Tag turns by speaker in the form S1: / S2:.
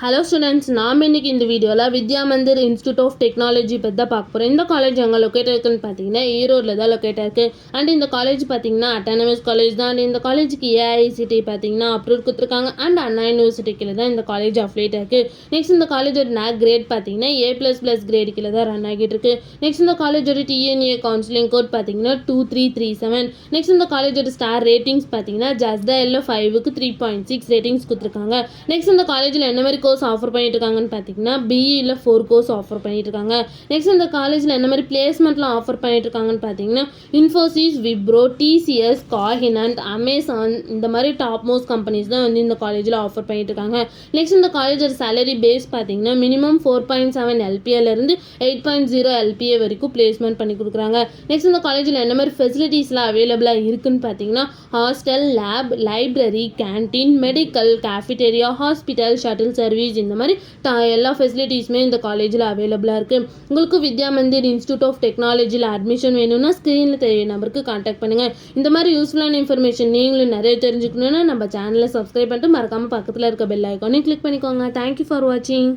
S1: Hello students, நாம் இன்னைக்கு இந்த வீடியோவில் Vidya Mandir institute of technology பற்றி தான் பார்க்க போகிறோம். இந்த காலேஜ் எங்கே லொக்கேட் இருக்குன்னு பார்த்தீங்கன்னா ஈரோடில் தான் லொக்கேட் இருக்குது. அண்ட் இந்த காலேஜ் பார்த்தீங்கன்னா அட்டானமஸ் காலேஜ் தான். அண்ட் இந்த காலேஜுக்கு ஏஐசிடி பார்த்தீங்கன்னா அப்ரூவ் கொடுத்துருக்காங்க. அண்ட் அண்ணா யூனிவர்சிட்டிக்கு தான் இந்த காலேஜ் அஃபிலியேட் இருக்குது. நெக்ஸ்ட் இந்த காலேஜோட NAC கிரேட் பார்த்தீங்கன்னா A++ கிரேட் கீழே தான் ரன் ஆகிட்டு இருக்கு. நெக்ஸ்ட் இந்த காலேஜோட TNA கவுன்சிலிங் கோட் பார்த்தீங்கன்னா 2337. நெக்ஸ்ட் இந்த காலேஜோட ஸ்டார் ரேட்டிங்ஸ் பார்த்தீங்கன்னா ஜஸ்டாயில் 5க்கு 3.6 ரேட்டிங்ஸ் கொடுத்துருக்காங்க. நெக்ஸ்ட் இந்த காலேஜில் என்ன மாதிரி கோர்ஸ் ஆஃபர் பண்ணிட்டு இருக்காங்கன்னு பார்த்தீங்கன்னா BE 4 கோர்ஸ் ஆஃபர் பண்ணிட்டு இருக்காங்க. நெக்ஸ்ட் இந்த காலேஜில் என்ன மாதிரி பிளேஸ்மெண்ட்லாம் ஆஃபர் பண்ணிட்டு இருக்காங்கன்னு பார்த்தீங்கன்னா இன்ஃபோசிஸ், விப்ரோ, TCS, காகினன்ட், அமேசான் இந்த மாதிரி டாப் மோஸ்ட் கம்பெனிஸ் தான் வந்து இந்த காலேஜில் ஆஃபர் பண்ணிட்டு இருக்காங்க. நெக்ஸ்ட் இந்த காலேஜோட சேலரி பேஸ் பார்த்தீங்கன்னா மினிமம் 4.7 LPA-லேருந்து 8.0 LPA வரைக்கும் பிளேஸ்மெண்ட் பண்ணி கொடுக்குறாங்க. நெக்ஸ்ட் இந்த காலேஜில் என்ன மாதிரி ஃபெசிலிட்டிஸ்லாம் அவைலபிளாக இருக்குன்னு பார்த்தீங்கன்னா hostel, lab, library, canteen, medical, cafeteria, hospital, shuttle service இந்த மாதிரி எல்லா ஃபெசிலிட்டிஸுமே இந்த காலேஜில் அவைலபிளாக இருக்குது. உங்களுக்கு வித்யா மந்திர் இன்ஸ்டியூட் ஆஃப் டெக்னாலஜியில் அட்மிஷன் வேணும்னா ஸ்க்ரீனில் தெரிய நம்பருக்கு கான்டாக்ட் பண்ணுங்கள். இந்த மாதிரி யூஸ்ஃபுல்லான இன்ஃபர்மேஷன் நீங்களும் நிறைய தெரிஞ்சுக்கணுன்னா நம்ம சேனலை சப்ஸ்கிரைப் பண்ணிட்டு மறக்காமல் பக்கத்தில் இருக்க பெல் ஐக்கானே கிளிக் பண்ணிக்கோங்க. தேங்க்யூ ஃபார் வாட்சிங்.